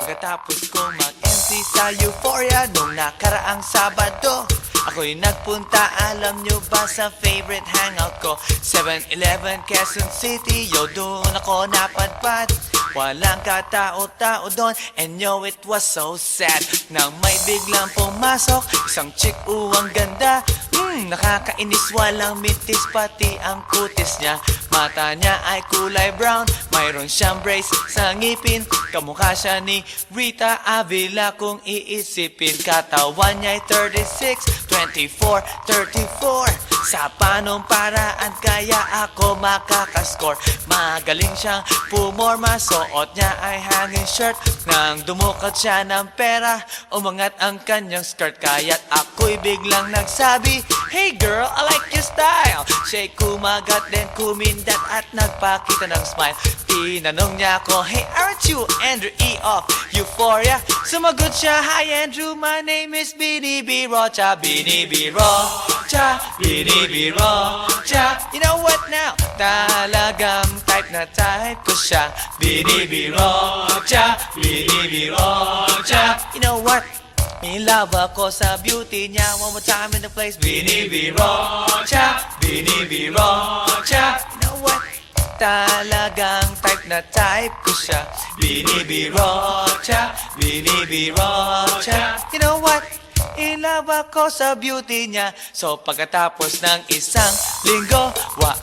Pagkatapos kong mag-MC sa Euphoria nung nakaraang Sabado, ako'y nagpunta, alam nyo ba, sa favorite hangout ko, 7-Eleven, Quezon City. Yo, doon ako napadpad, walang katao-tao doon. And yo, it was so sad nang may biglang pumasok isang chick, ang ganda. Nakakainis, walang mintis, pati ang kutis niya. Mata niya ay kulay brown, mayroon siyang brace sa ngipin. Kamukha siya ni Rita Avila kung iisipin. Katawan niya ay 36, 24, 34. Sa panong paraan kaya ako makakascore? Magaling siyang pumorma, suot niya ay hanging shirt. Nang dumukat siya ng pera, umangat ang kanyang skirt. Kaya't ako'y biglang nagsabi, "Hey girl, I like your style." Siya'y kumagat, then kumindat at nagpakita ng smile. Tinanong niya ako, "Hey, aren't you Andrew E. of Euphoria?" Sumagot siya, "Hi Andrew, my name is Bini B. Rocha." Bini B. Rocha, Bini B. Rocha. You know what now? Talagang type na type ko siya. Bini B. Rocha, Bini B. Rocha. You know what? In love ako sa beauty niya. One more time in the place. Bini B. Rocha, Bini B. Rocha. You know what? Talagang type na type ko siya. Bini B. Rocha, Bini B. Rocha. You know what? In love ako sa beauty niya. So pagkatapos ng isang linggo,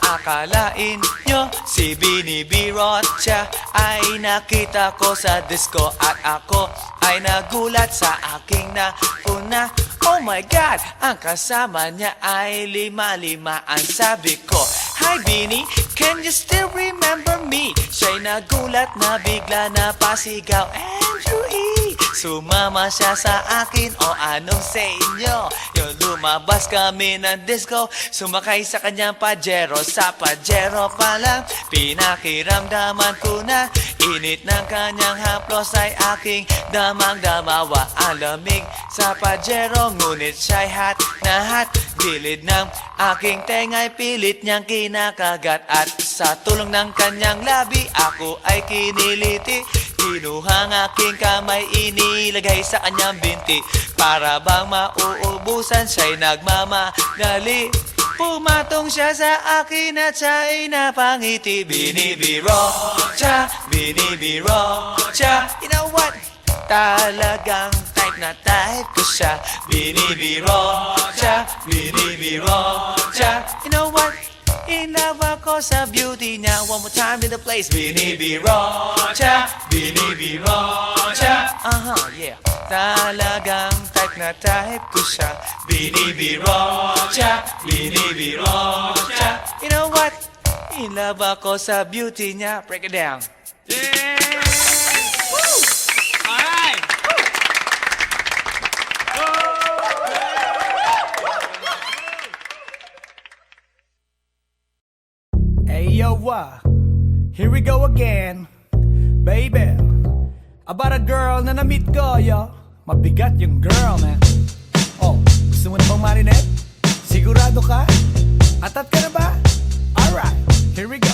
akalain nyo si Bini B. Rocha ay nakita ko sa disco. At ako ay nagulat sa aking napuna. Oh my God, ang kasama niya ay lima-lima. Ang sabi ko, "Hi Bini, can you still remember me?" Siya'y nagulat na bigla na pasigaw, "Andrew E." Sumama siya sa akin, o anong sa inyo? Yung lumabas kami ng disco, sumakay sa kanyang Pajero. Sa Pajero pa lang, pinakiramdaman ko na init ng kanyang haplos ay aking damang-damawa. Ang lamig sa Pajero, ngunit siya'y hot na hot. Gilid ng aking tenga'y pilit niyang kinakagat. At sa tulong ng kanyang labi, ako ay kiniliti. Kinuha ang aking kamay, inilagay sa kanyang binti. Para bang mauubusan, siya'y nagmamagali. Pumatong siya sa akin at siya'y napangiti. Bini B. Rocha, Bini B. Rocha. You know what? Talagang type na type ko siya. Bini B. Rocha, Bini B. Rocha. You know what? In love ako sa beauty niya. One more time in the place. Bini B. Rocha, Bini B. Rocha. Yeah. Talagang type na type ko siya. Bini B. Rocha, Bini B. Rocha. You know what? In love ako sa beauty niya. Break it down. Yeah! Woo! All right! Hey yo, here we go again, baby. About a girl na na-meet ko, yo. Mabigat yung girl, man. Oh, gusto mo na bang marinet? Sigurado ka? Atat ka na ba? Alright, here we go.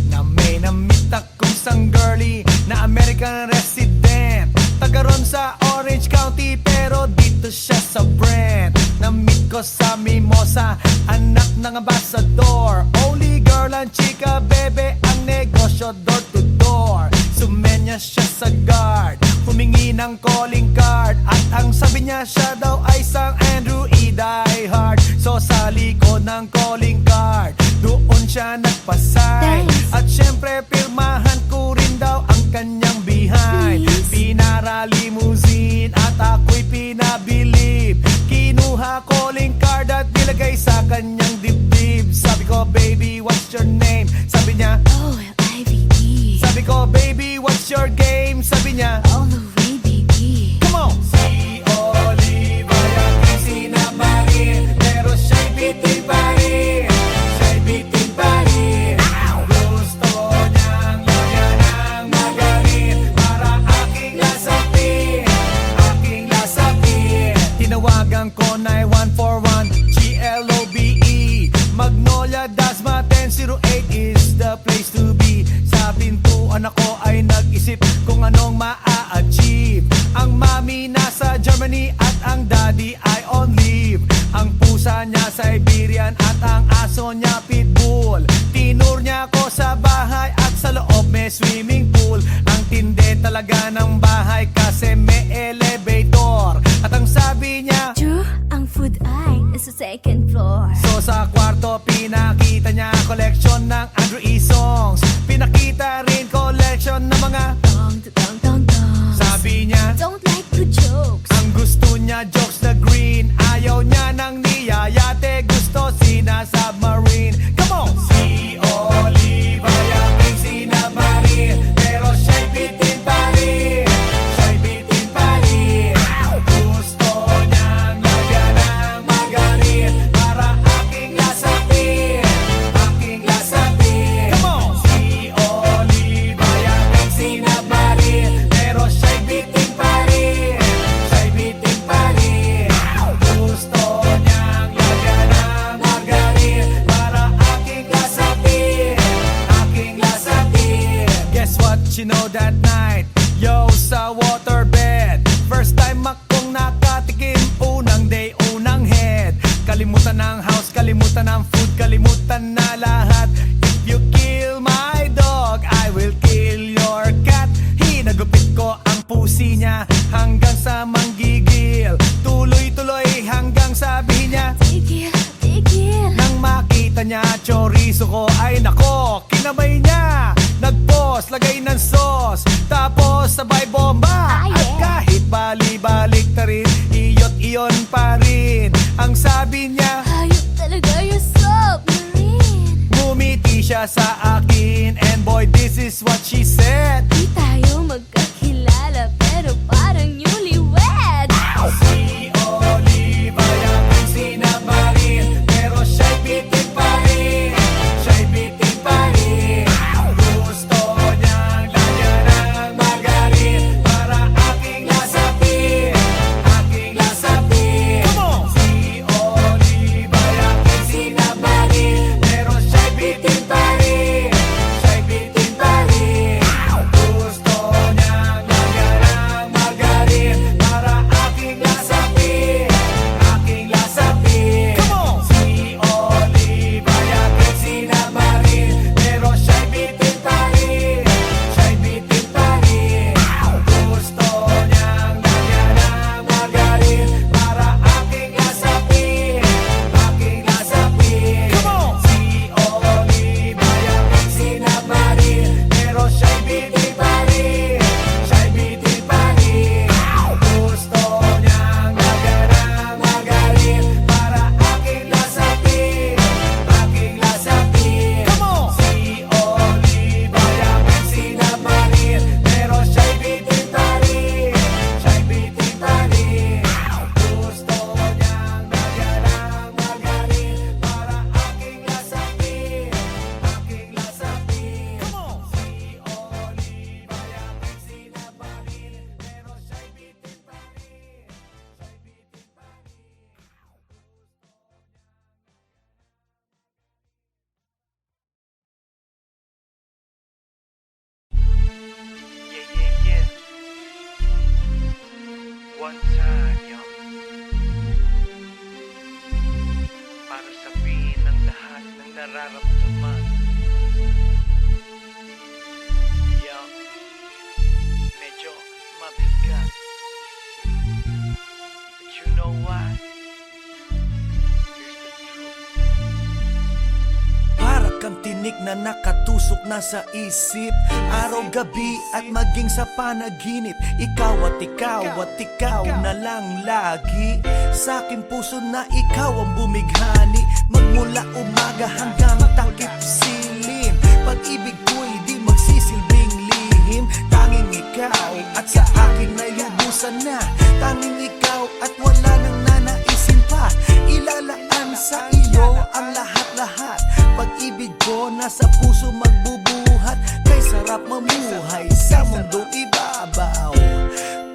Na may na-meet akong isang girlie na American resident. Taga ron sa Orange County pero dito siya sa Brent. Na-meet ko sa Mimosa, anak ng ambassador. Only girl and chika, bebe, ang negosyo door to door. Sumenya siya sa guard, humingi ng calling card. At ang sabi niya, siya daw ay isang Andrew E. diehard. So sa likod ng calling card, doon siya nagpasay. At syempre pirmahan ko rin daw ang kanyang behind. Pinara limousine at ako'y pinabilib. Kinuha calling card at nilagay sa kanyang dibdib. Sabi ko, "Baby, what's your name?" Sabi niya, O-L-I-V-E. sabi ko, "Baby, what's your game?" Sabi niya, All the way, baby. come on! Si Olive ay aking sinamarin, pero siya'y bitin pa rin. Siya'y bitin pa rin. Gusto niyang lagyan ng magaling para aking lasapin, aking lasapin. Tinawagan ko 9141 GLOBE Magnolia, Dasma 1008 is the place to be. Sa pintuan ako ay nag-isip kung anong talaga ng bahay kasi may elevator. At ang sabi niya, True, ang food ay nasa second floor. so sa kwarto pinakita niya collection ng Andrew E. songs. Pinakita rin collection ng mga Tong, tong, tong, tong. sabi niya, Don't like good jokes. ang gusto niya jokes na green. Ayaw niya ng niyayate, gusto sina-submarine. Come on! Si Oliva yaking sinabmarin, pero siya'y bitin pa rin. Siya'y bitin pa rin. Gusto niyang lagyan ng margarin para aking lasapin, aking lasapin. Come on! Si Oliva yaking sinabmarin, pero siya'y bitin pa rin. Siya'y bitin pa rin. Gusto niyang lagyan ng margarin para aking lasapin, aking lasapin. Guess what you know that night? Yo, sa waterbed, first time akong nakatikim. Unang day, unang head. Kalimutan ng house, kalimutan ng food, kalimutan na lahat. If you kill my dog, I will kill your cat. Hinagupit ko ang pusi niya hanggang sa manggigil. Tuloy-tuloy hanggang sabi niya, Tigil, tigil. nang makita niya chorizo ko, ay nako, kinabay niya. Nagpos, lagay ng sauce, tapos sabay bomba. Ah, yeah. At kahit bali-balik ta rin, iyot-iyon pa rin. Ang sabi niya, Hayop talaga yung submarine. ngumiti siya sa akin, and boy, this is what she said. Di tayo magkakilala pero parang newlywed. Si Oliva yaking sinabmarin, pero siya'y bitin pa rin. Siya'y bitin pa rin. Gusto niyang lagyan ng margarin para aking lasapin, aking lasapin. Si Oliva yaking sinabmarin, pero siya'y bitin pa rin. Siya'y bitin pa rin. Gusto niyang lagyan ng margarin para aking lasapin, aking lasapin. Si Oliva yaking sinabmarin, pero siya'y bitin pa rin. Siya'y bitin pa rin. Gusto niyang lagyan ng margarin para aking lasapin, aking lasapin. Si Oliva yaking sinabmarin, pero siya'y bitin pa rin. Siya'y bitin pa rin. Gusto niyang lagyan ng margarin para aking lasapin, aking lasapin. Si Oliva yaking sinabmarin, pero siya'y bitin pa rin. Siya'y bitin pa rin. Gusto niyang lagyan ng margarin para aking lasapin, aking lasapin. Si Oliva yaking sinabmarin, pero siya'y bitin pa rin. Siya'y bitin pa rin. Yeah. One time, yo. Para sabihin ang lahat ng nararamdaman. Yo. Medyo mabigat. But you know what? Here's the truth. Para kang tinik na nakatusok na sa isip, araw-gabi at maging sa panaginip. Ikaw at ikaw na lang lagi. Sa aking puso na ikaw ang bumighani. Magmula umaga hanggang takip silim. Pag-ibig ko'y di magsisilbing lihim. Tanging ikaw at sa akin ay lubusan na. Tanging ikaw at wala nang nanaisin pa. Ilalaan sa iyo ang lahat-lahat. Pag-ibig ko nasa puso magbubuhat. Kay sarap mamuhay sa mundong ibabaw.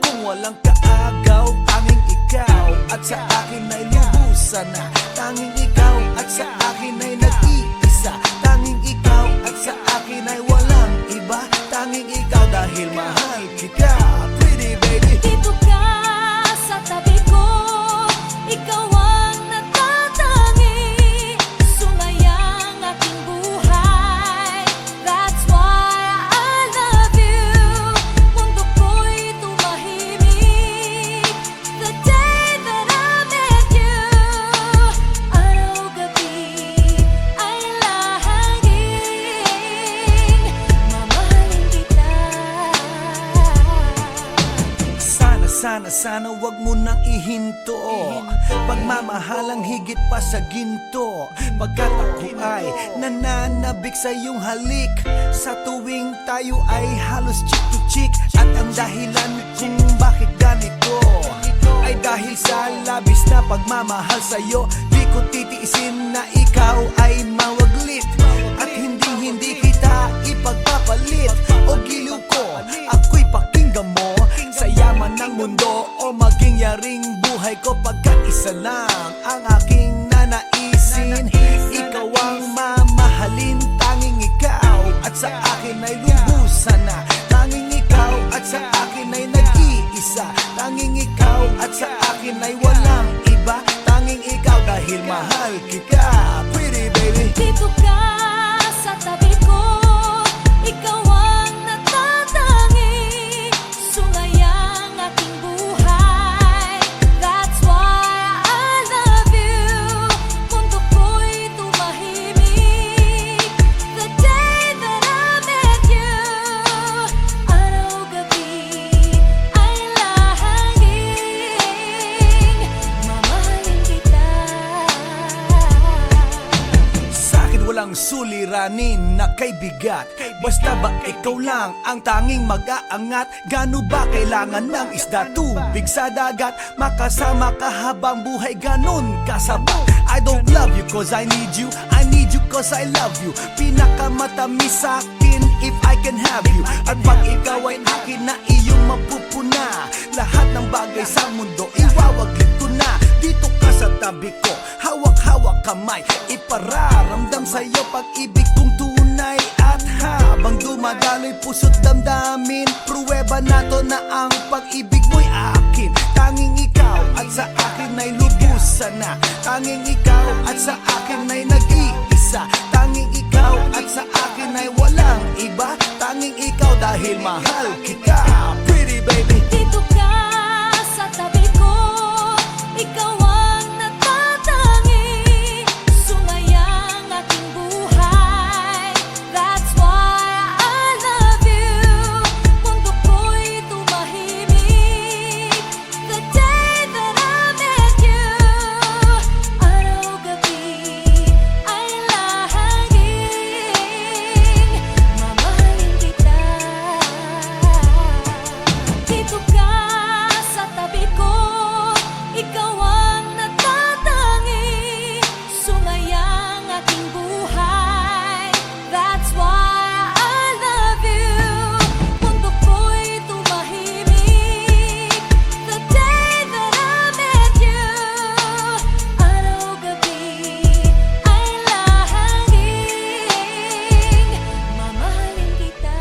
Kung walang kaagaw, tanging ikaw at sa akin ay lubusan na. Tanging ikaw at sa akin ay nag-iisa. Tanging ikaw at sa akin ay walang iba. Tanging ikaw dahil mahal kita. Pretty baby. Dito ka sa tabi ko, ikaw ang natatangi. Sumayang aking buhay, that's why I love you. Mundo ko sana wag mo nang ihinto. Pagmamahalang higit pa sa ginto, pagkat ako ay nananabik sa iyong halik. Sa tuwing tayo ay halos chick to chick. At ang dahilan kung bakit ganito ay dahil sa labis na pagmamahal sa'yo. Di ko titiisin na ikaw ay mawaglit, at hindi kita ipagpapalit. O giliw ko, ako'y pakinggan mo. Sa yaman ng mundo o maging yaring buhay ko, pagkat isa lang ang aking nanaisin. Ikaw ang mamahalin, tanging ikaw at sa akin ay lubusan na. Tanging ikaw at sa akin ay nag-iisa. Tanging ikaw at sa akin ay walang iba. Tanging ikaw dahil mahal kita, pretty baby. Dito ka sa tabi ko, ikaw ang natatangi. Sumayang aking buhay, that's why I love you. Mundo ko'y tumahimik the day that I met you. Araw-gabi ay lahangin, mamahalin kita. Sa'kin walang suliranin na kay bigat. Basta ba ikaw lang ang tanging mag-aangat? Gano ba kailangan ng isda, tubig sa dagat? Makasama ka habang buhay, ganun kasabat. I don't love you cause I need you, I need you cause I love you. Pinakamatamis sa'kin if I can have you. At pag ikaw ay akin na iyong mapupuna, lahat ng bagay sa mundo iwawaglit ko na. Dito ka sa tabi ko, hawak-hawak kamay, ipararamdam sa'yo pag-ibig kong tunay. At habang dumadaloy puso't damdamin, pruweba na to na ang pag-ibig mo'y akin. Tanging ikaw at sa akin ay lubusan na. Tanging ikaw at sa akin ay nag-iisa. Tanging ikaw at sa akin ay walang iba. Tanging ikaw dahil mahal kita, pretty baby. Dito ka sa tabi ko, ikaw ang natatangi. Sumayang aking buhay, that's why I love you. Mundo ko'y tumahimik the day that I met you. Araw-gabi ay lahangin, mamahalin kita. Dito ka sa tabi ko, ikaw ang natatangi. Sumayang aking buhay, that's why I love you. Mundo ko'y tumahimik the day that I met you. Araw-gabi ay lahangin, mamahalin kita.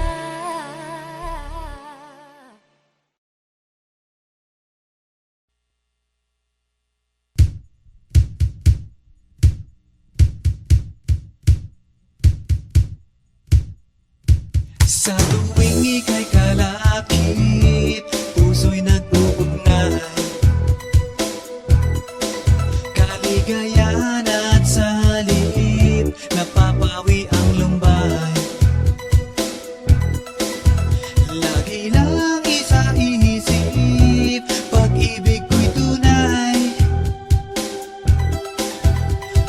Sa tuwing ika'y kalakip, puso'y nag-uugnay. Kaligayahan at salip, napapawi ang lumbay. Lagi lang isa inisip, pag-ibig ko'y tunay.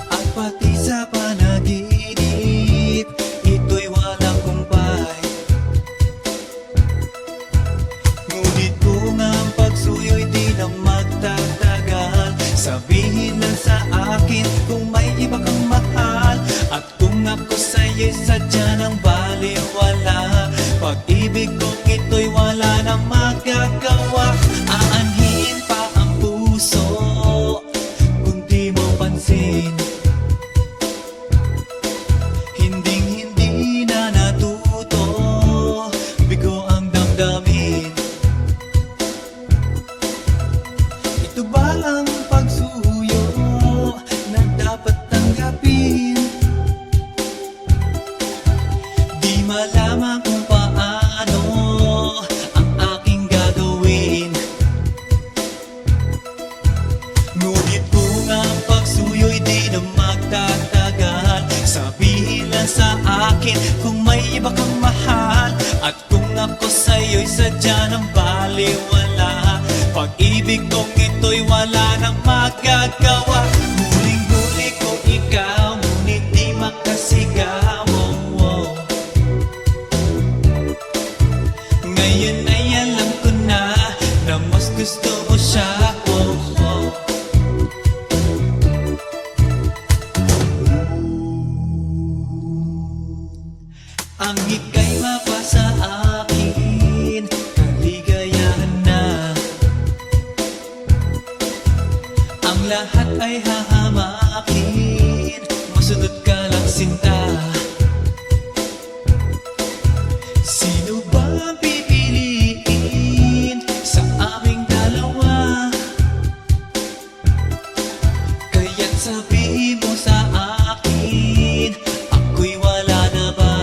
At pati sa panaginip, ito'y walang kumpay. Ngunit kung ang pagsuyo'y di na magtatagal, sabihin lang sa akin kung may iba kang mahal. At kung ako sa'yo'y sadya ng baliwala, pag-ibig kong ito'y wala na magagawa. Aanhin pa ang puso kung di mo pansin. Hinding-hindi na natuto, bigo ang damdamin. Ito ba ang pagsuyo na dapat tanggapin? Di malaman kung paano ang aking gagawin. Ngunit kung ang pagsuyo'y di na magtatagal, sabihin lang sa akin kung may iba kang mahal. At kung ako sa'yo'y sadya ng baliwala, pag gusto mo siya, oh, oh. Ang ika'y mapasa akin, kaligayahan na. Ang lahat ay hahamakin, masunod ka lang sinta. Sino ba ang pipiliin sa aming dalawa? Kaya't sabihin mo sa akin, ako'y wala na ba?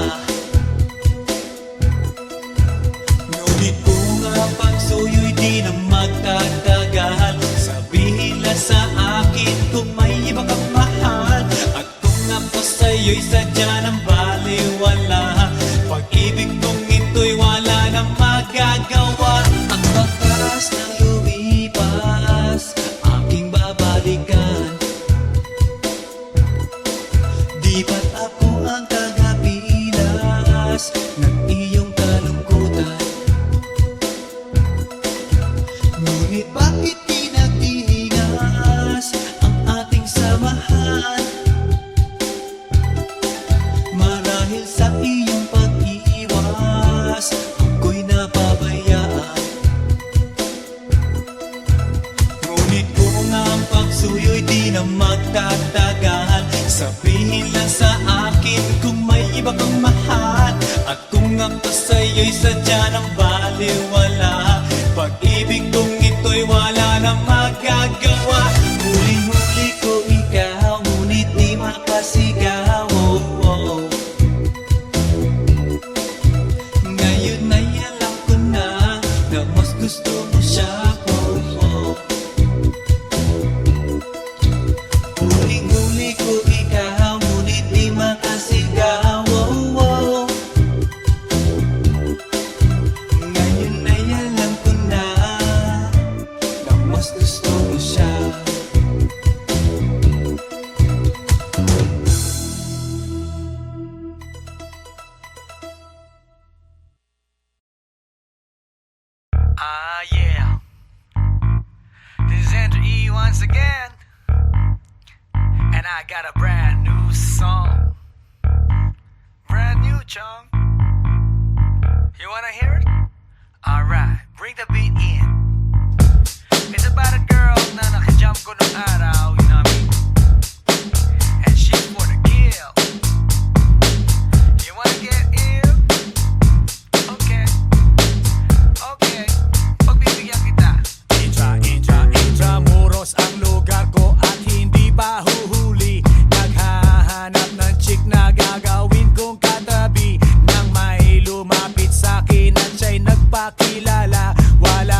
Ngunit kung ang pagsuyo'y di na magtatagal, sabihin lang sa akin kung may iba kang mahal. At kung ako sa'yo'y sadya ng baliwala, pag-ibig kong ito'y wala nang magagawa. Ang bakas na lumipas, aking babalikan. Di ba't ako ang tagapilas ng iyong kalungkutan? Ngunit bakit pinagtihingas ang ating samahan? Marahil sa iyong pag-iwas, ako'y napabayaan. Ngunit kung ang pagsuyo'y di na magtatagal, sabihin lang sa akin kung may iba kang mahal. At kung ako sa'yo'y sadya ng baliwala, pag-ibig kong ito'y wala na magagawa. Huling-huli ko ikaw, ngunit di makasigaw, oh, oh. Ngayon ay alam ko na mas gusto mo siya, oh, oh. Huling-huli ko ikaw, ngunit di makasigaw, oh, oh. Ngayon ay alam ko na mas gusto mo siya. Yeah. This is Andrew E once again. And I got a brand new song. Brand new, chong. You wanna hear it? Alright, bring the beat in. It's about a girl na nakajump ko nung araw, you know what I mean? And she's for the kill. You wanna get ill? Okay. Okay, pagbibigyan kita. Intramuros ang lugar ko at hindi pa huhuli. Naghahanap ng chick na gagawin kong katabi. Nang may lumapit sa'kin at siya'y nagpakilala, wala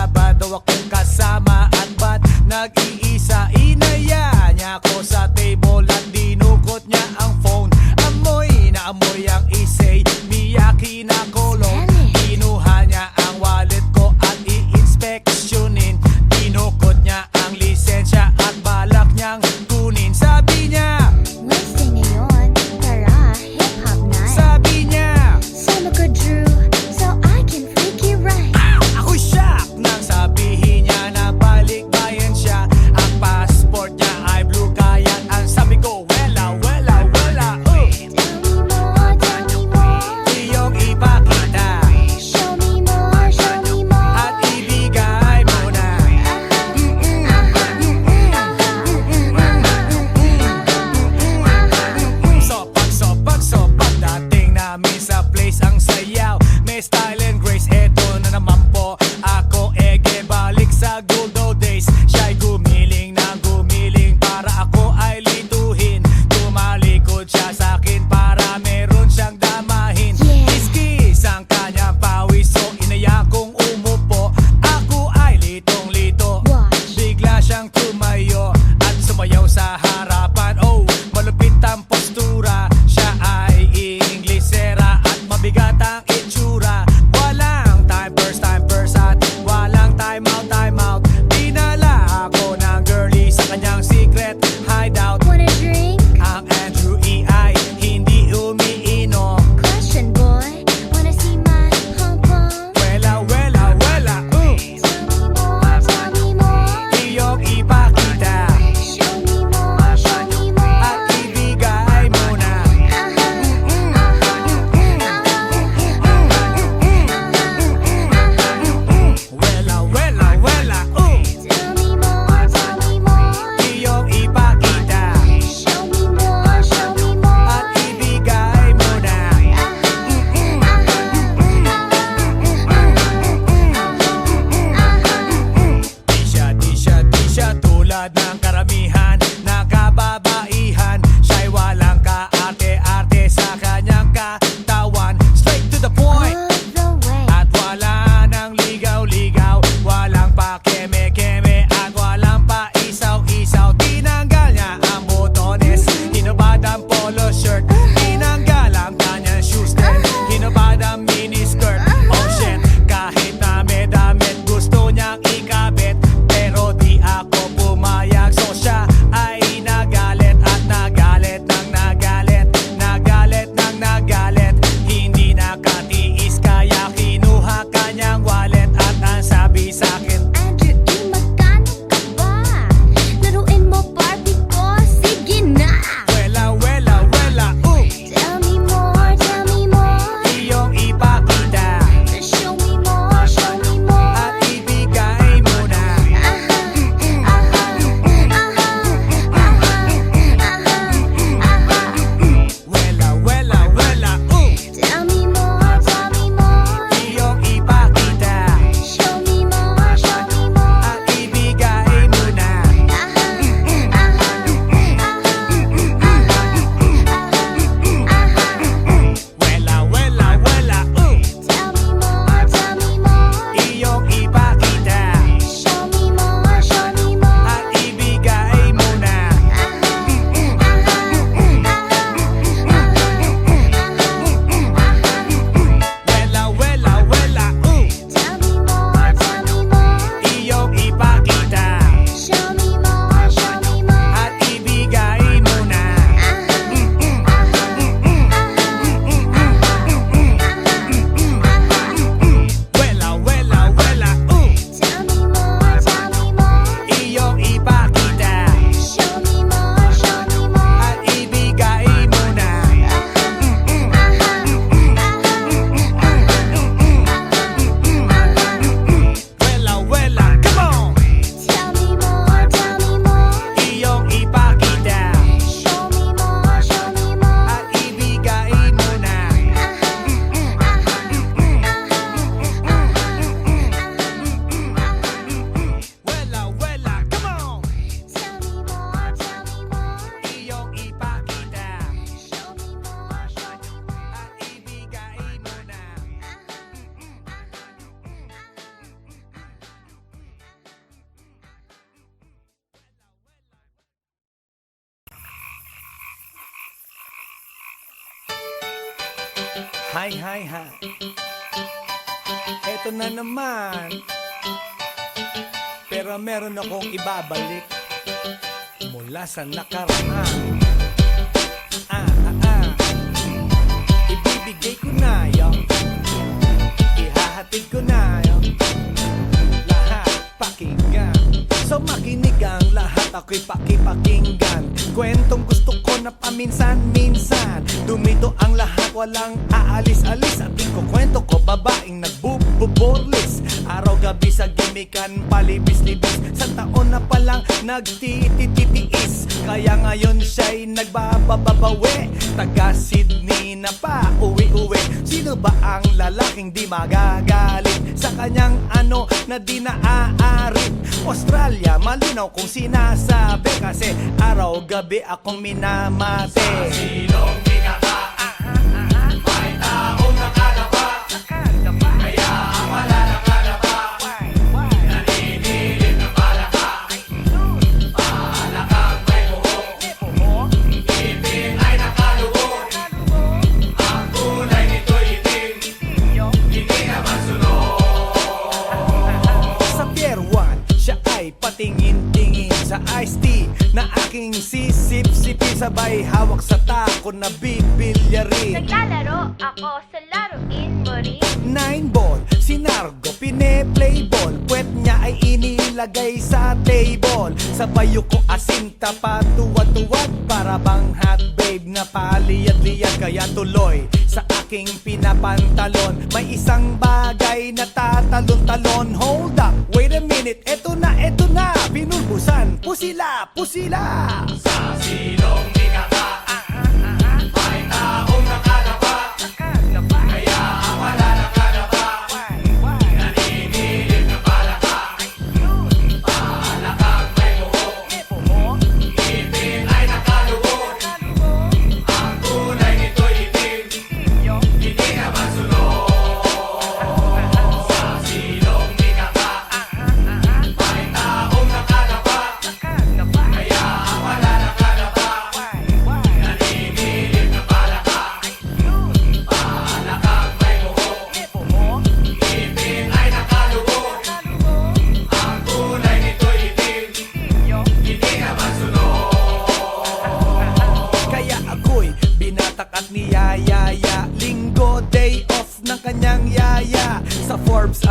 tulad ng karamihan na kababaihan. Siya'y walang kaarte-arte sa kanyang katawan. Straight to the point. All the way. At wala nang ligaw-ligaw, walang pa keme-keme at walang pa isaw-isaw. Tinanggal niya ang botones, hinubad ang polo shirt, tinanggal ang kanyang shoes din, hinubad ang miniskirt. Oh shit, kahit na may damit gusto niyang ikabit, pero di ako pumayag. So siya ay nagalit at nagalit nang nagalit, nagalit nang nagalit. Hindi nakatiis kaya kinuha kanyang wallet at ang sabi sa'kin, Andrew, magkano ka ba? Laruin mo Barbie ko, sige na. wela, wela, wela, Tell me more, tell me more. iyong ipakita Show me more, show me more. at ibigay mo na. Wela, wela, wela, Tell me more, tell me more. iyong ipakita Show me more, show me more. at ibigay mo na. Wela, wela, wela, Tell me more, tell me more. iyong ipakita Show me more, show me more. at ibigay mo na. Wela, wela, wela, Tell me more, tell me more. iyong ipakita Show me more, show me more. at ibigay mo na. Wela, wela, wela, Tell me more, tell me more. iyong ipakita Show me more, show me more. at ibigay mo na. Wela, wela, come on! Tell me more, tell me more. Iyong ipakita Show me more, show me more. at ibigay mo na. Wela, wela, come on! Tell me more, tell me more. Iyong ipakita Show me more, show me more. at ibigay mo na. Hi, hi, hi. Eto na naman. Pero meron akong ibabalik mula sa nakaraan. Ibibigay ko na yun. Ihahatid ko na yun. Lahat pakinggan. So makinig ang lahat, ako'y pakipakinggan. Kwentong gusto ko na paminsan-minsan. Dumito ang lahat, walang aalis-alis. At ikukwento ko, babaeng nagbububorlis. Araw-gabi sa gimikan, palibis-libis. Sa taon na palang nagtititiis. Kaya ngayon siya'y nagbababawi. Taga Sydney na pa, uwi-uwi. Sino ba ang lalaking di magagalit sa kanyang ano na di naaarit? Australia, malinaw kung sinasabi, kasi araw-gabi akong minamate. Sa silong di kaka, may taong nakalapa. Kaya ang wala nakalapa, naninilig na palaka. Palakang may buhok, ipin ay nakalubog. Ang kulay nito'y itim, hindi naman sunog. Sa Pier 1, siya ay patingin-tingin sa iced tea na aking sisip-sipin. Sabay hawak sa tako na bibilyarin. Naglalaro ako sa laruin mo rin. 9-ball, si Nargo pine-playball. Puwet niya ay inilagay sa table. Sabay ko asinta pa tuwad-tuwad. Para bang hot babe na paliyad-liyad. Kaya tuloy sa aking pinapantalon may isang bagay na tatalon-talon. Hold up, wait a minute, eto na, binulbusan, pusila, pusila. Sa silong di kaka, may taong nakalapa. Kaya ang wala nakalapa, naninilig na palaka. Palakang may buhok,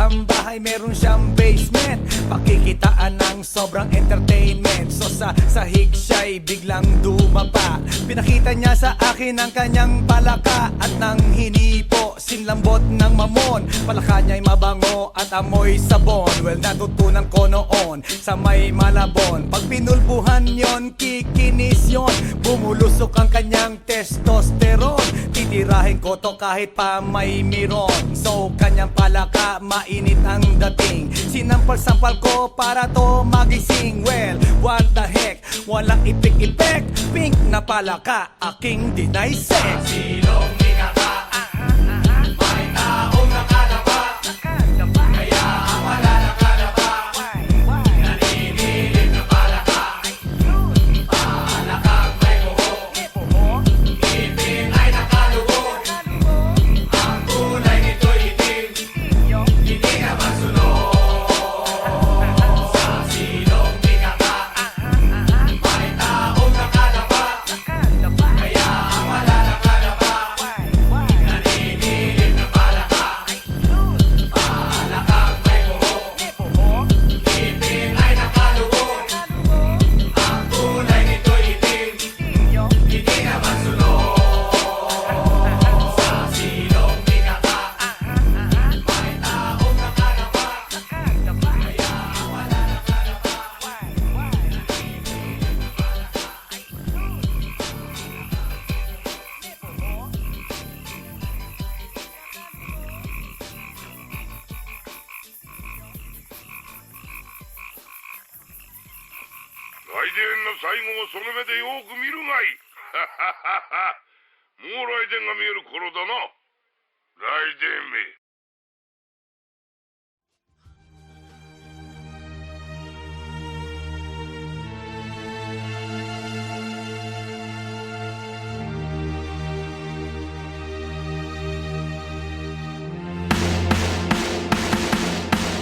ang bahay meron siyang basement, pakikitaan ng sobrang entertainment. So sa sahig siya'y biglang dumapa, pinakita niya sa akin ang kanyang palaka. At nang hinipo, sinlambot ng mamon, palaka niya'y mabango at amoy sabon. Well, natutunan ko noon sa may Malabon, pag pinulbuhan yon, kikinis yon, bumulusok ang kanyang testosterone. Titirahin ko to kahit pa may miron. So kanyang palaka, mainit ang dating, sinampal-sampal ko para to magising. Well, what the heck, walang ipik-ipek, pink na palaka, aking deny sex. Silong ikaka, may taong nakalapa, kaya ang wala nakalapa, naninilig na palaka, palakang may buhok, ngipin ay nakalugo, ang kulay nito'y itim, hindi naman sunog. Sa silong ikaka, may taong nakalapa, kaya ang wala nakalapa, naninilig na palaka, palakang may buhok, ngipin ay nakalugo, ang kulay nito'y itim, hindi naman sunog. Sa silong ikaka, may taong nakalapa, kaya ang wala nakalapa,来電の最後をその目でよく見るがいい。もう来電が見える頃だな。来電め。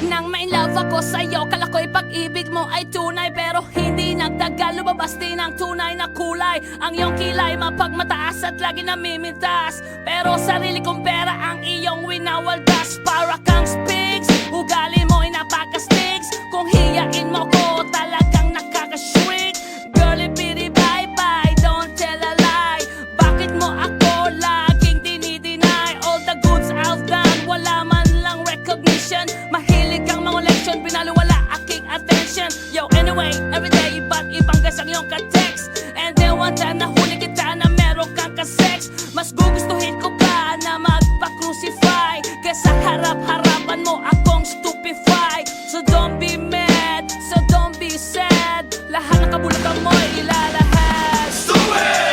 Nang ma-inlove ako sa'yo, kala ko'y pag-ibig mo ay tunay. Pero hindi nagtagal, lumabas din ang tunay na kulay. Ang iyong kilay mapagmataas at lagi namimintas, pero sarili kong pera ang iyong winawaldas. Para kang spigs, ugali mo ay napaka-sticks. Kung hiyain mo ko, talagang nakaka-shrink. Girlie bitty bye-bye, don't tell a lie. Bakit mo ako laging dinideny? All the goods I've done, wala man lang recognition. Mahilig kang mga leksyon, pinaliwala aking attention. Yo, anyway, everyday iba't ibang gas ang iyong ka-text. And then one time nahuli kita na meron kang ka-sex. Mas gugustuhin ko pa na magpa-crucify kesa harap-harapan mo akong stupefy. So don't be mad, so don't be sad, lahat ng kabulukan mo'y ilalahad. Stupid!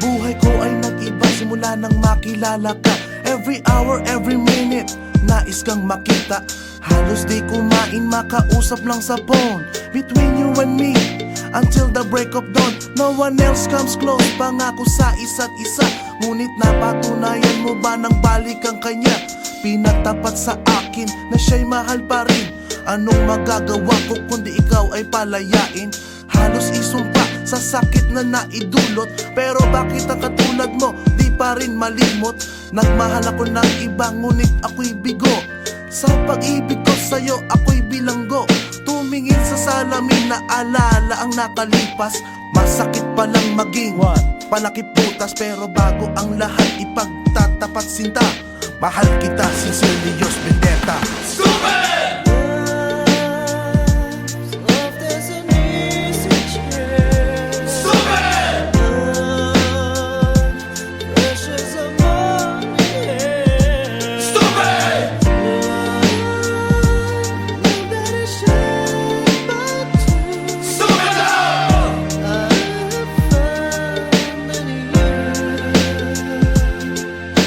Buhay ko ay nag-iba simula nang makilala ka. Every hour, every minute, nais kang makita. Halos di kumain, makausap lang sa phone. Between you and me, until the break of dawn. No one else comes close, pangako sa isa't isa. Ngunit napatunayan mo ba nang balik ang kanya? Pinatapat sa akin na siya'y mahal pa rin. Anong magagawa ko kundi ikaw ay palayain? Halos isumpa sa sakit na naidulot, pero bakit ang katulad mo di pa rin malimot? Nagmahal ako ng iba ngunit ako'y bigo. Sa pag-ibig ko sa'yo ako'y bilanggo. Tumingin sa salamin na alala ang nakalipas. Masakit palang maging palakip butas, pero bago ang lahat ipagtatapat sinta. Mahal kita, Cecilios Vendetta. Stupid!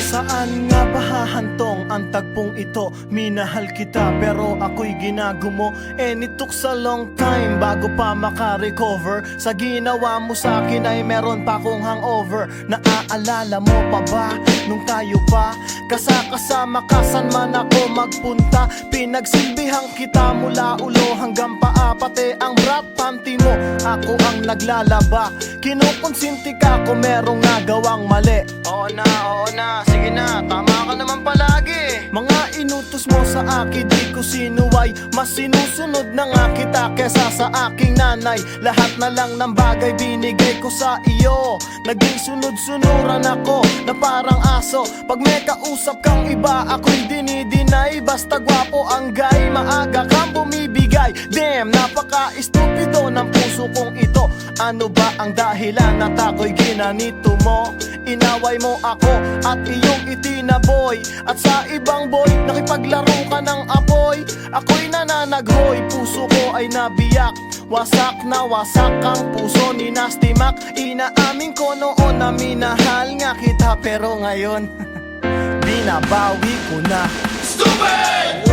Saan nga ba hahantong ang tagpong ito, minahal kita pero ako'y ginagumo. And it took a long time bago pa makarecover. Sa ginawa mo sa akin ay meron pa akong hangover. Naaalala mo pa ba nung tayo pa kasama ka saan man ako magpunta? Pinagsilbihang kita mula ulo hanggang paa, pati ang brat panty mo ako ang naglalaba. Kinukonsinti ka kung merong nagawang mali. Oo na, sige na, tama ka naman palagi. Mga inutos mo sa akin di ko sinuway, mas sinusunod na nga kita kesa sa aking nanay. Lahat na lang ng bagay binigay ko sa iyo, naging sunod-sunuran ako na parang aso. Pag may kausap kang iba ako'y dinidinay, basta gwapo ang guy, maaga kang bumibigay. Damn, napaka-estupido ng puso kong ito. Ano ba ang dahilan at ako'y ginanito mo? Inaway mo ako at iyong itinaboy, at sa ibang boy nakipaglaro ka ng apoy. Ako'y nananaghoy, puso ko ay nabiyak. Wasak na wasak ang puso ni Nasty Mac. Inaamin ko noon na minahal nga kita, pero ngayon binabawi ko na. Stupid!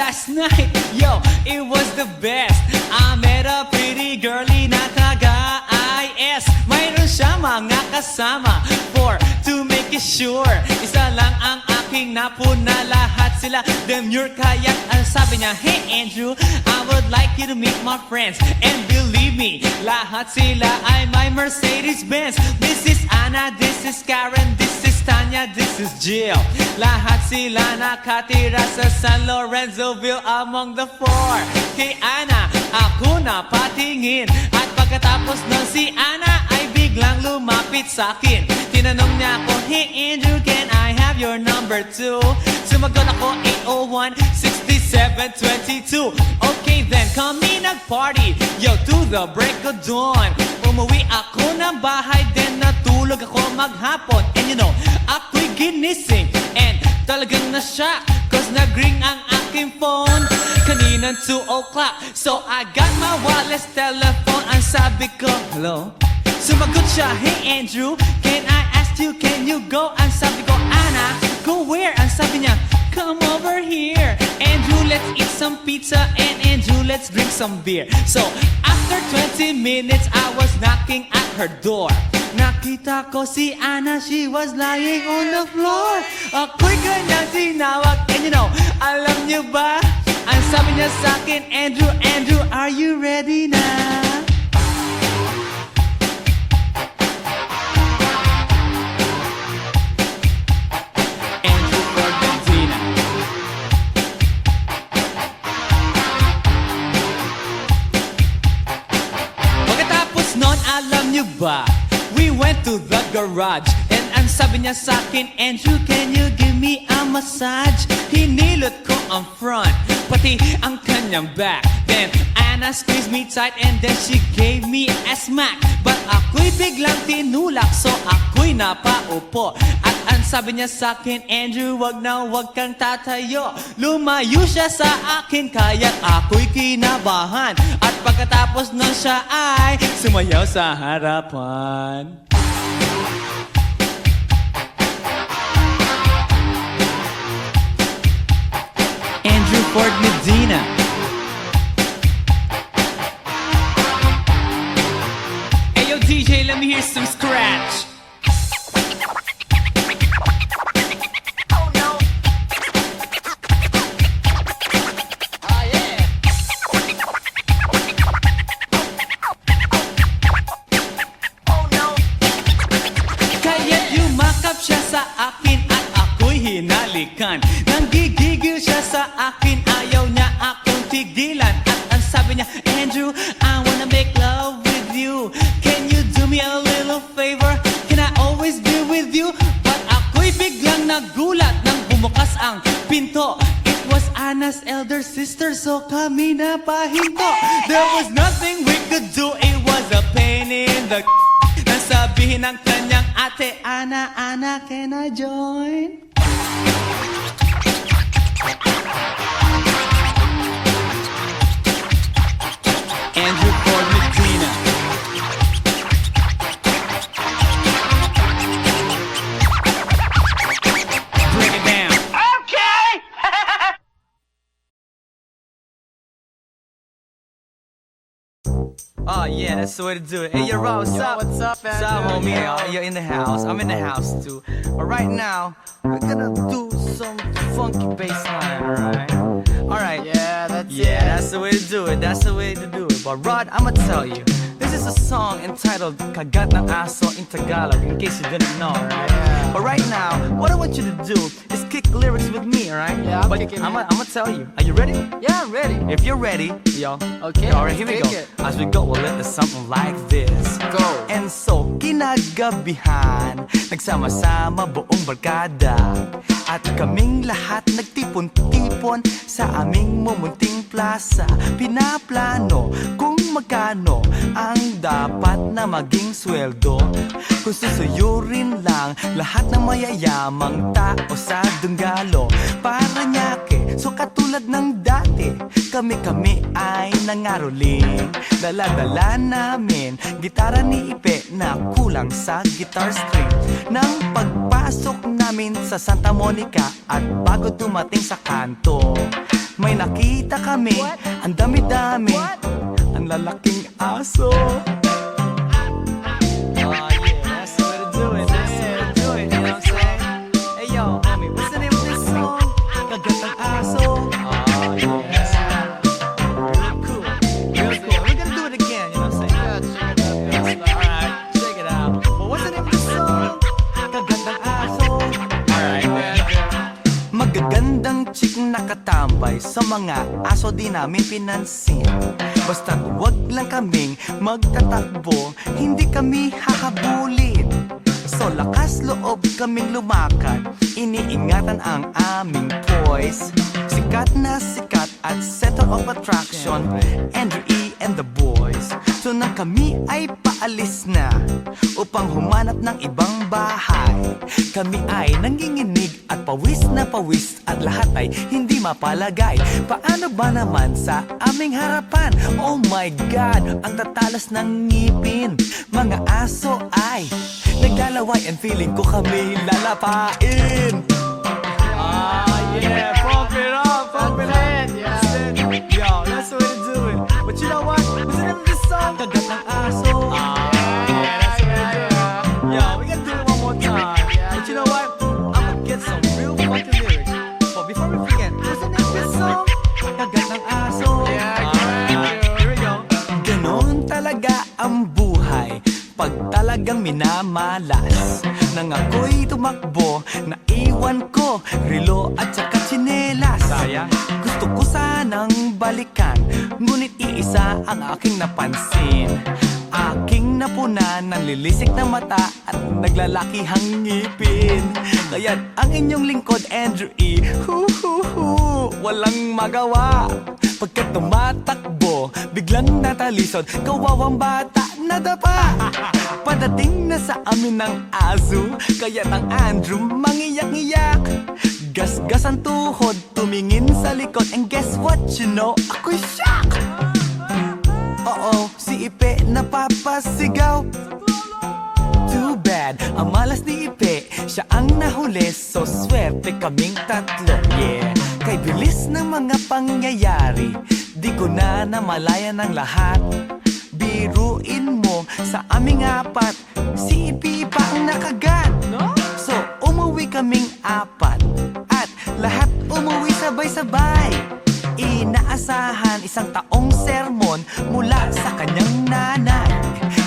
Last night, yo, it was the best. I met a pretty girlie na taga-IS. Mayroon siya mga kasama to make it sure. Isa lang ang aking napuna, lahat sila demure. Kaya't ang sabi niya, hey Andrew, I would like you to meet my friends. And believe me, lahat sila ay my Mercedes-Benz. This is Anna, this is Karen, this is Tanya, this is Jill. Lahat sila nakatira sa San Lorenzoville among the four. Kay Anna, ako na patingin. At pagkatapos ng si Anna ay biglang lumapit sa akin. Tinanong niya ako, hey Andrew, can I have your number too? Sumagot ako, 801-6722. Okay then, kami nag-party, yo, to the break of dawn. Umuwi ako ng bahay, then natulog ako maghapon. And you know, ako'y ginising and talagang na-shock, cause nag-ring ang aking phone kaninang 2 o'clock. So I got my wireless telephone. Ang sabi ko, hello? Sumagot siya, hey Andrew, can I ask you, can you go? Ang sabi ko, Anna, go where? Ang sabi niya, come over here. Andrew, let's eat some pizza, and Andrew, let's drink some beer. So after 20 minutes, I was knocking at her door. Nakita ko si Anna, she was lying on the floor. Ako'y kanyang tinawag, and you know, alam niyo ba? Ang sabi niya sa akin, Andrew, Andrew, are you ready na? Andrew Fergentina. Pagkatapos nun, alam niyo ba? We went to the garage and ang sabi niya sa akin, Andrew, can you give me a massage? Hinilot ko ang front, pati ang kanyang back. Then Anna squeezed me tight and then she gave me a smack. But ako'y biglang tinulak, so ako'y napaupo. At ang sabi niya sa akin, Andrew, wag na wag kang tatayo. Lumayo siya sa akin, kaya't ako'y kinabahan. At pagkatapos nun siya ay sumayaw sa harapan. Andrew Ford Medina. Hey yo DJ, let me hear some scratch. Kaya't yumakap siya sa akin at ako'y hinalikan. Nanggigigil siya sa akin, ayaw niya akong tigilan. At ang sabi niya, Andrew, I wanna make love with you. Can you do me a little favor? Can I always be with you? But ako'y biglang nagulat nang bumukas ang pinto. It was Anna's elder sister, so kami na pahinto. There was nothing we could do, it was a pain in the nasabihin ng kanyang ate, Anna, Anna, can I join? Andrew Ford Medina. Break it down. Oh yeah, that's the way to do it. Hey, yo, Rob, what's up? what's up, man? What's up, homie? Yo. You're in the house. I'm in the house too. But right now, we're gonna do some funky bass line, alright? Alright. Yeah, that's Yeah, that's the way to do it. That's the way to do it. But Rod, I'ma tell you, this is a song entitled Kagat ng Aso in Tagalog, in case you didn't know, alright? Yeah. But right now, what I want you to do is kick lyrics with me, alright? Yeah, I'm but kicking I'ma tell you. Are you ready? Yeah, I'm ready. If you're ready, yo. Okay, Alright, here we let's go. kick it. As we go, we'll let the something like this. Go. And so, kinagabihan, nagsama-sama buong barkada. At kaming lahat nagtipon-tipon sa aming mumunting plaza. Pinaplano kung magkano ang dapat na maging sweldo. Kung susuyurin lang lahat ng mayayamang tao sa Dunggalo. Paranaque, so katulad ng dati, kami-kami ay nangaroling. Dala-dala namin, gitara ni Ipe na kulang sa guitar string. Nang pagpasok namin sa Santa Monica at bago dumating sa kanto, may nakita kami, ang dami-dami, ang lalaking aso. Oh yeah, that's the way to do it. That's the way to do it. You know what I'm saying? Hey yo, homie, what's the name of this song? Kagat ng Aso. Oh yeah. Real cool. Real cool. We're gonna do it again. You know what I'm saying? Alright, check it out. Well, what's the name of this song? Kagat ng Aso. Alright. Magagandang chick nakatambay sa mga aso di namin pinansin. Basta't wag lang kaming magtatakbo, hindi kami hahabulin. So lakas loob kaming lumakad, iniingatan ang aming poise. Sikat na sikat at center of attraction, Andrew E. and the boys. So na kami ay paalis na upang humanap ng ibang bahay. Kami ay nanginginig at pawis na pawis at lahat ay hindi mapalagay. Paano ba naman sa aming harapan? Oh my God, ang tatalas ng ngipin. Mga aso ay naglalaway and feeling ko kami lalapain. Ah yeah, pump it up, pump it up. Yo, that's the way to do it. But you know what? What's the name of this song? Kagat ng Aso. Yo, we gotta do it one more time. But you know what? I'ma get some real fucking lyrics. But before we forget, what's the name of this song? Kagat ng Aso. Here we go. Ganon talaga ang buhay pag talagang minamalas. Nang ako'y tumakbo, naiwan ko relo at saka tsinelas. Gusto ko sanang balikan, ngunit iisa ang aking napansin. aking napuna ng lilisik na mata at naglalakihang ngipin. Kaya't ang inyong lingkod, Andrew E. Walang magawa. Pagkat tumatakbo, biglang natalisod, kawawang bata nadapa. Padating na sa amin ng aso, kaya't ang Andrew mangiyak-iyak. Gasgas ang tuhod, tumingin sa likod, and guess what, you know, ako'y shock. Oo, si Ipe napapasigaw. Too bad, ang malas ni Ipe, siya ang nahuli, so swerte kaming tatlo, yeah. Kay bilis ng mga pangyayari, di ko na namalayan ng lahat. Biruin mo, sa aming apat, si Ipe pa ang nakagat. So umuwi kaming apat, at lahat umuwi sabay-sabay. Inaasahan isang taong sermon mula sa kanyang nanay.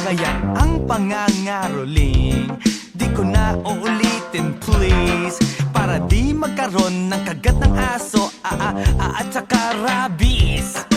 Kaya ang pangangaroling, di ko na uulitin please, para di magkaroon ng kagat ng aso at saka rabies.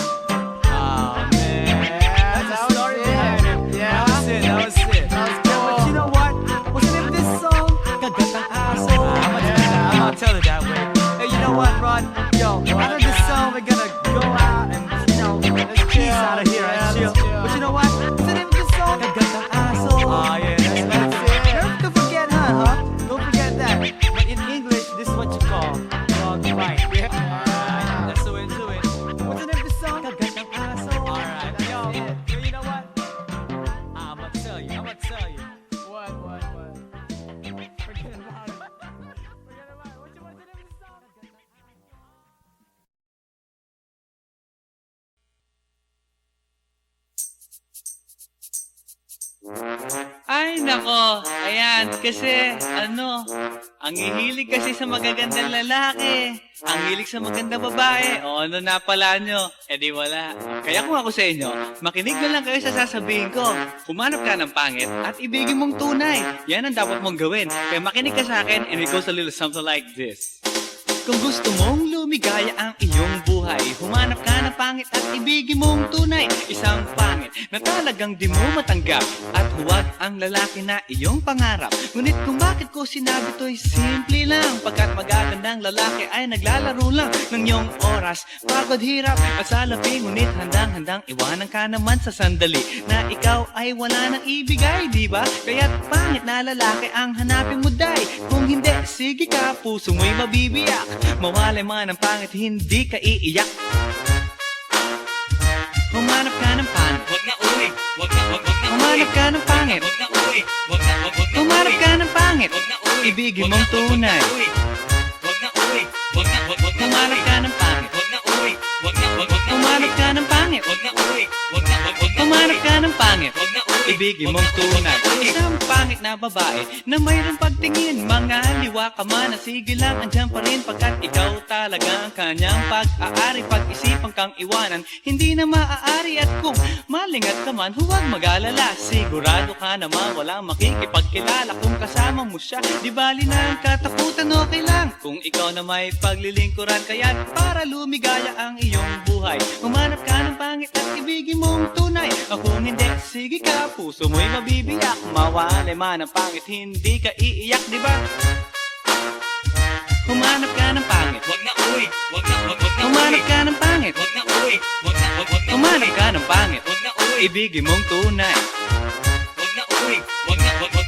Oh man, that was it. Yeah, that was it. But you know what? Wasn't it this song? Kagat ng aso. I'm gonna tell it that way. Hey, you know what, Rod? Yo, after this song, we're gonna go out and, you know, let's peace out of here and chill. But you know what? Wasn't it this song? Kagat ng aso. Oh yeah, that's it. Never forget, huh? Don't forget that. But in English, this is what you call dog fight. Yeah. Alright, let's go into it. Wasn't it this song? Kagat ng aso. Alright, yo, you know what? I'm gonna tell you. What? Forget about it. Forget about it. What's the name of this song? Ay, nako. Ayan, kasi, ang hihilig kasi sa magagandang lalaki. Ang hilig sa magandang babae. O ano na pala nyo? Eh di wala. Kaya kung ako sa inyo, makinig na lang kayo sa sasabihin ko. Humanap ka ng pangit at ibigin mong tunay. Yan ang dapat mong gawin. Kaya makinig ka sa akin and it goes a little something like this. Kung gusto mong lumigaya ang iyong buhay, humanap ka ng pangit at ibigin mong tunay. Isang pangit na talagang di mo matanggap, at huwag ang lalaki na iyong pangarap. Ngunit kung bakit ko sinabi to'y simple lang, pagkat magagandang lalaki ay naglalaro lang ng iyong oras, pagod, hirap at salapi. Ngunit handang-handang iwanan ka naman sa sandali na ikaw ay wala nang ibigay, di ba? Kaya't pangit na lalaki ang hanapin mo, day. Kung hindi, sige ka, puso mo'y mabibiyak. Mawalay man ang pangit, hindi ka iiyak. Humanap ka ng pangit, wag na uwi. Humanap ka ng pangit, wag na uwi. Humanap ka ng pangit, wag na uwi. Ibigin mong tunay. Humanap ka ng pangit, wag na uwi. Humanap ka ng pangit, wag na uwi. Humanap ka ng pangit, wag na uwi. Ibigin mong tunay. Isang pangit na babae na mayroong pagtingin, mga liwa ka man, sige lang, andyan pa rin, pagkat ikaw talaga ang kanyang pag-aari. Pag-isipan kang iwanan, hindi na maaari. At kung malingat ka man, huwag mag-alala, sigurado ka naman walang makikipagkilala. Kung kasama mo siya, di bali na ang katakutan, okay lang kung ikaw na may paglilingkuran. Kaya't para lumigaya ang iyong buhay, humanap ka ng pangit at ibigin mong tunay. Kung hindi, sige ka, puso mo'y mabibiyak. Mawalay man ang pangit, hindi ka iiyak, di ba? Humanap ka ng pangit, wag na uwi. Humanap ka ng pangit, wag na uwi. Humanap ka ng pangit, wag na uwi. Ibigin mong tunay.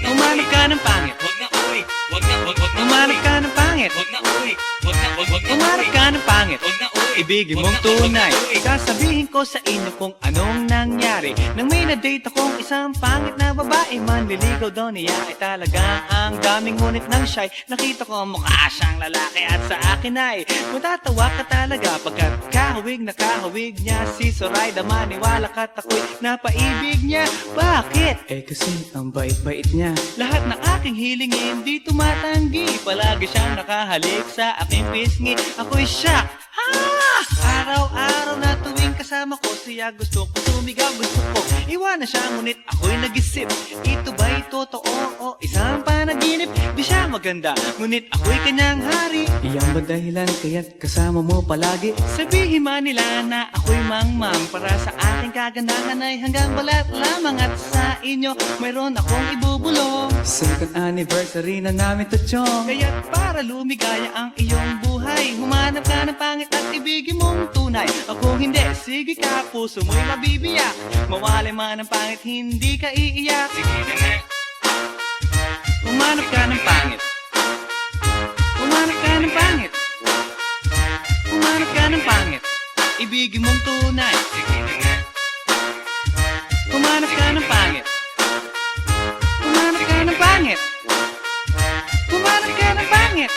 Humanap ka ng pangit, wag na uwi. Humanap ka ng pangit, wag na uwi. Humanap ka ng pangit, wag na uwi. Ibigin mong tunay. Sasabihin ko sa inyo kung anong nangyari nang may na-date akong isang pangit na babae. Manliligaw daw niya ay talagang ang daming, ngunit nang siya'y nakita ko mukha siyang lalaki. At sa akin ay matatawa ka talaga, pagkat kahawig na kahawig niya si Zoraida. Maniwala ka't ako'y napaibig niya. Bakit? Eh kasi ang bait-bait niya. Lahat ng aking hilingin di tumatanggi, palagi siyang nakahalik sa aking pisngi. Ako'y shock. Araw-araw na tuwing kasama ko siya gusto ko sumigaw, gusto ko iwanan siya, ngunit ako'y nag-isip, ito ba'y totoo o isang panaginip? Di siya maganda, ngunit ako'y kanyang hari. Iyan ba dahilan kaya't kasama mo palagi? Sabihin man nila na ako'y mangmang, para sa aking kagandahan ay hanggang balat lamang, at sa inyo mayroon akong ibubulong. Second anniversary na namin to, chong, kaya't para lumigaya ang iyong buhay, humanap ka ng pangit at ibigin mong tunay. Ako hindi, sige ka, puso mo'y mabibiyak, mawalay man ang pangit, hindi ka iiyak. Sige na nga, humanap ka ng pangit, humanap ka ng pangit, humanap ka ng pangit, ibigin mong tunay. Sige na nga, humanap ka ng pangit, humanap ka ng pangit, humanap ka ng pangit,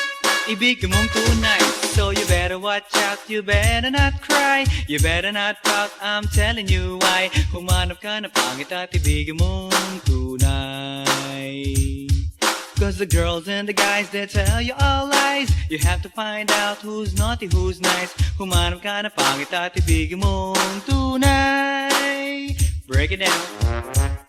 ibigin mong tunay. So you better watch out, you better not cry, you better not pout, I'm telling you why. Humanap ka ng pangit at ibigin mong tunay. Cause the girls and the guys, they tell you all lies, you have to find out who's naughty, who's nice. Humanap ka ng pangit at ibigin mong tunay. Break it down.